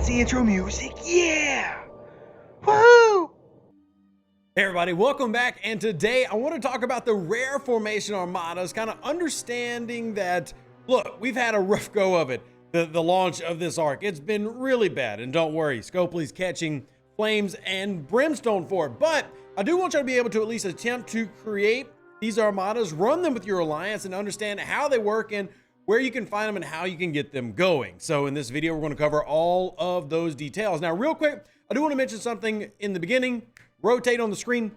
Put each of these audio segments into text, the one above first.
fancy intro music. Yeah! Woohoo! Hey everybody, welcome back, and today I want to talk about the Rare Formation Armadas, kind of understanding that, look, we've had a rough go of it, the launch of this arc. It's been really bad, and don't worry, Scopely's catching flames and brimstone for it, but I do want you to be able to at least attempt to create these armadas, run them with your alliance, and understand how they work and where you can find them and how you can get them going. So in this video, we're going to cover all of those details. Now, real quick, I do want to mention something in the beginning. Rotate on the screen.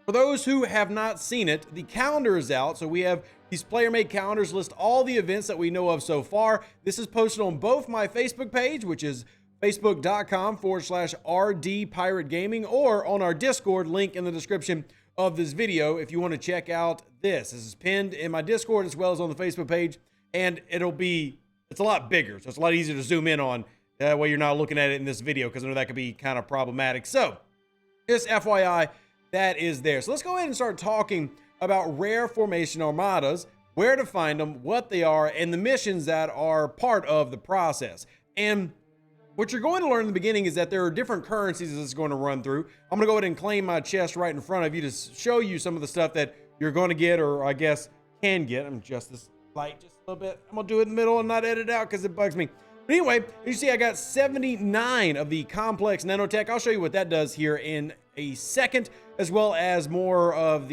For those who have not seen it, the calendar is out. So we have these player-made calendars list all the events that we know of so far. This is posted on both my Facebook page, which is facebook.com/RD Pirate Gaming, or on our Discord, link in the description of this video if you want to check out this. This is pinned in my Discord as well as on the Facebook page, and it's a lot bigger, so it's a lot easier to zoom in on. That way you're not looking at it in this video, because I know that could be kind of problematic. So just FYI, that is there. So let's go ahead and start talking about Rare Formation Armadas, where to find them, what they are, and the missions that are part of the process. And what you're going to learn in the beginning is that there are different currencies this is going to run through. I'm going to go ahead and claim my chest right in front of you to show you some of the stuff that you're going to get, or I guess can get. I'm just this light just a little bit. I'm going to do it in the middle and not edit it out because it bugs me. But anyway, you see I got 79 of the complex nanotech. I'll show you what that does here in a second, as well as more of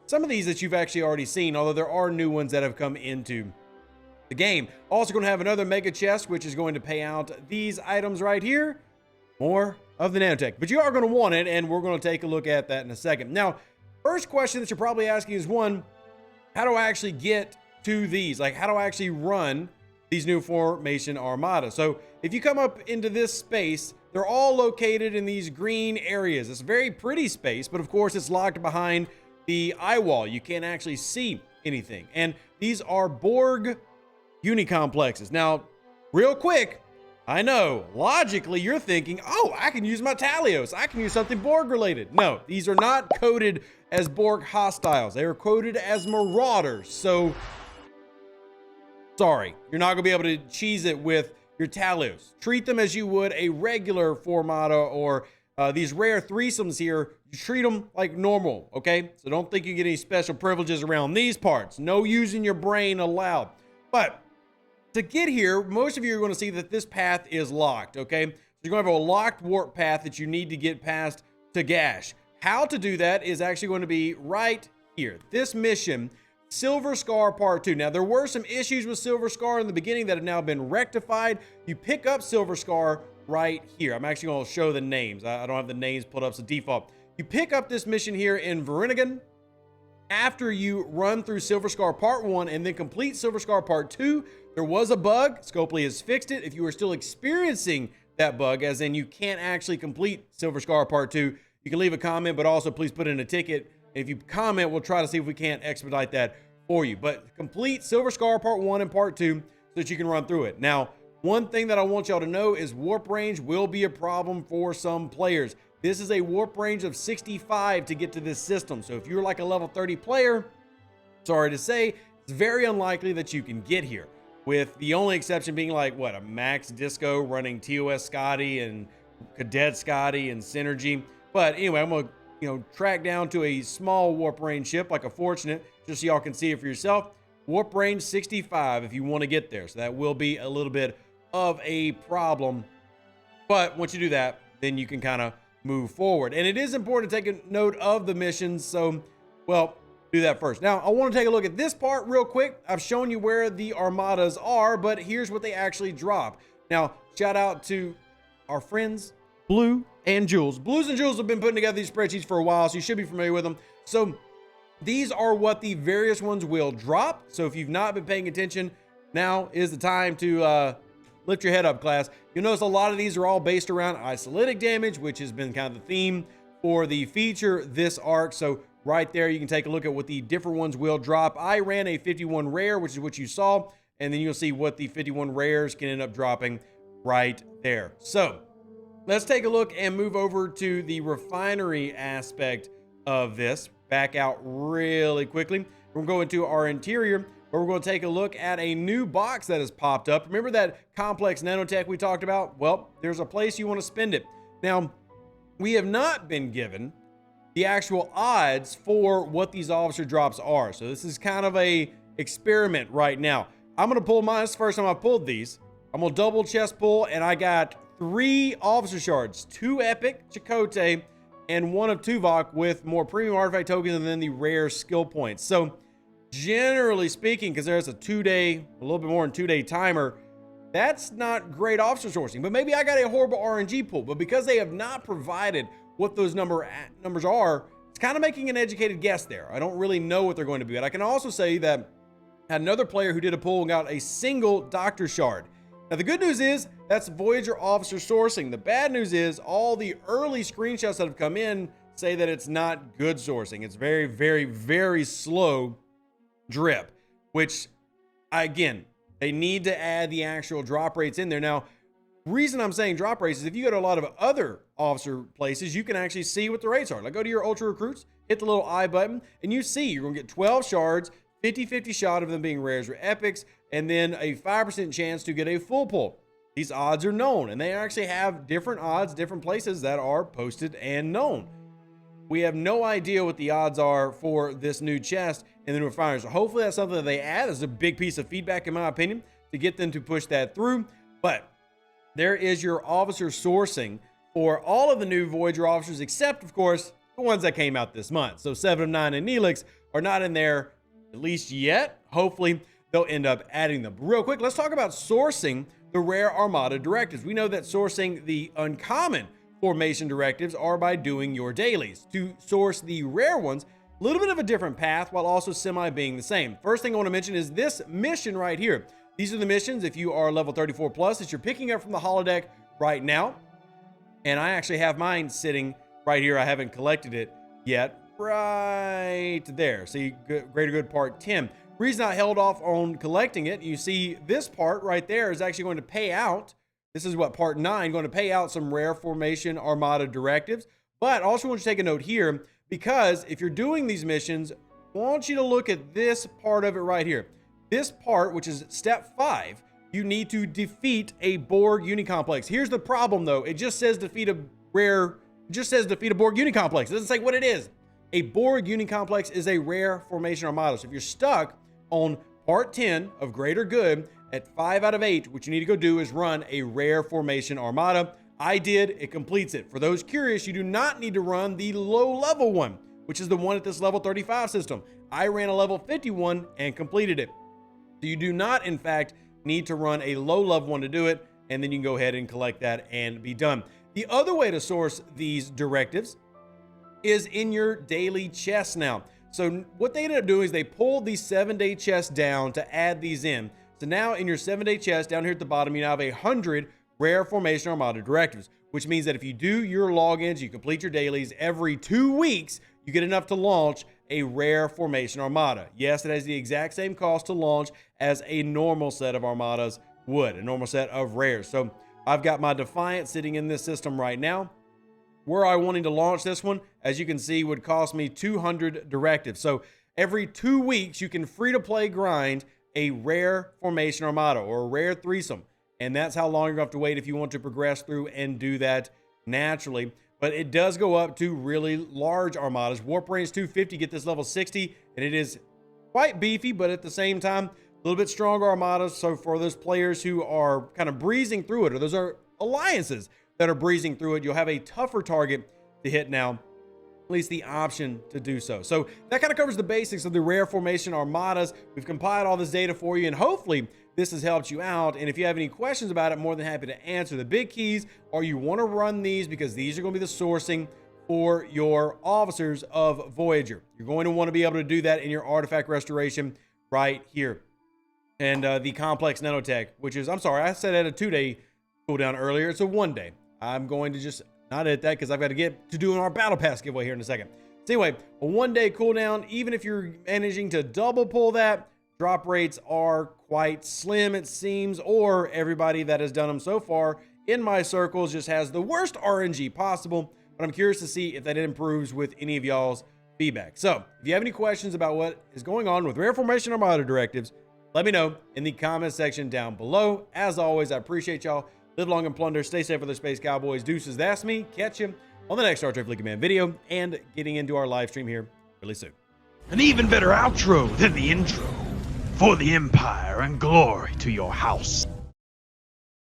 some of these that you've actually already seen, although there are new ones that have come into the game. Also going to have another mega chest, which is going to pay out these items right here. More of the nanotech, but you are going to want it, and we're going to take a look at that in a second. Now, first question that you're probably asking is, one, how do I actually get to these? Like, how do I actually run these new Formation Armadas? So if you come up into this space, they're all located in these green areas. It's a very pretty space, but of course it's locked behind the eye wall. You can't actually see anything. And these are Borg Unicomplexes. Now, real quick, I know logically you're thinking, oh, I can use my Talios. I can use something Borg related. No, these are not coded as Borg hostiles. They are coded as Marauders. So sorry, you're not gonna be able to cheese it with your Talios. Treat them as you would a regular Formada, or these rare threesomes here. You treat them like normal, okay? So don't think you get any special privileges around these parts. No using your brain allowed. But to get here, most of you are going to see that this path is locked, okay? So you're going to have a locked warp path that you need to get past to Gash. How to do that is actually going to be right here. This mission, Silver Scar Part 2. Now, there were some issues with Silver Scar in the beginning that have now been rectified. You pick up Silver Scar right here. I'm actually going to show the names. I don't have the names pulled up as a default. You pick up this mission here in Refinery after you run through Silver Scar Part 1 and then complete Silver Scar Part 2. There was a bug. Scopely has fixed it. If you are still experiencing that bug, as in you can't actually complete Silver Scar Part 2, you can leave a comment, but also please put in a ticket. If you comment, we'll try to see if we can't expedite that for you. But complete Silver Scar Part 1 and Part 2 so that you can run through it. Now, one thing that I want y'all to know is warp range will be a problem for some players. This is a warp range of 65 to get to this system. So if you're like a level 30 player, sorry to say, it's very unlikely that you can get here. With the only exception being like, what, a Max Disco running TOS Scotty and Cadet Scotty and Synergy. But anyway, I'm going to, track down to a small warp range ship like a Fortunate, just so y'all can see it for yourself. Warp range 65 if you want to get there. So that will be a little bit of a problem. But once you do that, then you can kind of move forward. And it is important to take a note of the missions. So, well, do that first. Now, I want to take a look at this part real quick. I've shown you where the armadas are, but here's what they actually drop. Now, shout out to our friends, Blue and Jules. Blues and Jules have been putting together these spreadsheets for a while, so you should be familiar with them. So these are what the various ones will drop. So if you've not been paying attention, now is the time to lift your head up, class. You'll notice a lot of these are all based around isolytic damage, which has been kind of the theme for the feature this arc. So right there, you can take a look at what the different ones will drop. I ran a 51 rare, which is what you saw, and then you'll see what the 51 rares can end up dropping right there. So let's take a look and move over to the refinery aspect of this. Back out really quickly. We're going to go into our interior. where we're going to take a look at a new box that has popped up. Remember that complex nanotech we talked about? Well, there's a place you want to spend it. Now, we have not been given the actual odds for what these officer drops are. So this is kind of a experiment right now. I'm going to pull mine. This is the first time I pulled these. I'm going to double chest pull, and I got 3 officer shards, 2 epic Chakotay, and 1 of Tuvok with more premium artifact tokens and then the rare skill points. So generally speaking, because there's a 2-day, a little bit more than 2-day timer, that's not great officer sourcing. But maybe I got a horrible RNG pool. But because they have not provided what those numbers are, it's kind of making an educated guess there. I don't really know what they're going to be. But I can also say that I had another player who did a pull and got a single Doctor Shard. Now, the good news is that's Voyager officer sourcing. The bad news is all the early screenshots that have come in say that it's not good sourcing. It's very, very, very slow drip, which, again, they need to add the actual drop rates in there. Now, reason I'm saying drop rates is if you go to a lot of other officer places, you can actually see what the rates are. Like, go to your Ultra Recruits, hit the little I button, and you see you're going to get 12 shards, 50-50 shot of them being rares or epics, and then a 5% chance to get a full pull. These odds are known, and they actually have different odds, different places that are posted and known. We have no idea what the odds are for this new chest in the new Refinery. So hopefully that's something that they add. This is a big piece of feedback, in my opinion, to get them to push that through. But there is your officer sourcing for all of the new Voyager officers, except, of course, the ones that came out this month. So 7 of 9 and Neelix are not in there, at least yet. Hopefully they'll end up adding them. But real quick, let's talk about sourcing the Rare Armada directives. We know that sourcing the uncommon formation directives are by doing your dailies. To source the rare ones, a little bit of a different path while also semi being the same. First thing I want to mention is this mission right here. These are the missions if you are level 34 plus that you're picking up from the holodeck right now. And I actually have mine sitting right here. I haven't collected it yet. Right there. See, Greater Good Part 10. Reason I held off on collecting it, you see this part right there is actually going to pay out. This is what part 9, going to pay out some Rare Formation Armada directives. But I also want you to take a note here, because if you're doing these missions, I want you to look at this part of it right here. This part, which is step 5, you need to defeat a Borg Unicomplex. Here's the problem though. It just says defeat a Borg Unicomplex. It doesn't say what it is. A Borg Unicomplex is a Rare Formation Armada. So if you're stuck on part 10 of Greater Good at 5 out of 8, what you need to go do is run a Rare Formation Armada. I did, it completes it. For those curious, you do not need to run the low level one, which is the one at this level 35 system. I ran a level 51 and completed it. So you do not, in fact, need to run a low level one to do it, and then you can go ahead and collect that and be done. The other way to source these directives is in your daily chest now. So what they ended up doing is they pulled these 7-day chests down to add these in. So now in your 7-day chest down here at the bottom, you now have 100 Rare Formation Armada directives, which means that if you do your logins, you complete your dailies every 2 weeks, you get enough to launch a Rare Formation Armada. Yes, it has the exact same cost to launch as a normal set of Armadas would, a normal set of rares. So I've got my Defiant sitting in this system right now. Were I wanting to launch this one, as you can see, would cost me 200 directives. So every 2 weeks, you can free-to-play grind a Rare Formation Armada or a Rare Threesome. And that's how long you're going to have to wait if you want to progress through and do that naturally. But it does go up to really large Armadas. Warp Range 250, get this level 60, and it is quite beefy, but at the same time, a little bit stronger Armadas. So for those players who are kind of breezing through it, or those are alliances that are breezing through it, you'll have a tougher target to hit now, at least the option to do so. So that kind of covers the basics of the Rare Formation Armadas. We've compiled all this data for you, and hopefully this has helped you out. And if you have any questions about it, more than happy to answer. The big keys are you want to run these because these are going to be the sourcing for your officers of Voyager. You're going to want to be able to do that in your artifact restoration right here. And the complex nanotech, which is, I'm sorry, I said at a 2-day cooldown earlier. It's a 1-day. I'm going to just not edit that because I've got to get to doing our battle pass giveaway here in a second. So anyway, a 1-day cooldown, even if you're managing to double pull that, drop rates are quite slim, it seems, or everybody that has done them so far in my circles just has the worst RNG possible. But I'm curious to see if that improves with any of y'all's feedback. So if you have any questions about what is going on with Rare Formation Armada directives, let me know in the comment section down below. As always, I appreciate y'all. Live long and plunder. Stay safe with the Space Cowboys. Deuces, that's me. Catch him on the next Star Trek Fleet Command video and getting into our live stream here really soon. An even better outro than the intro. For the Empire and glory to your house.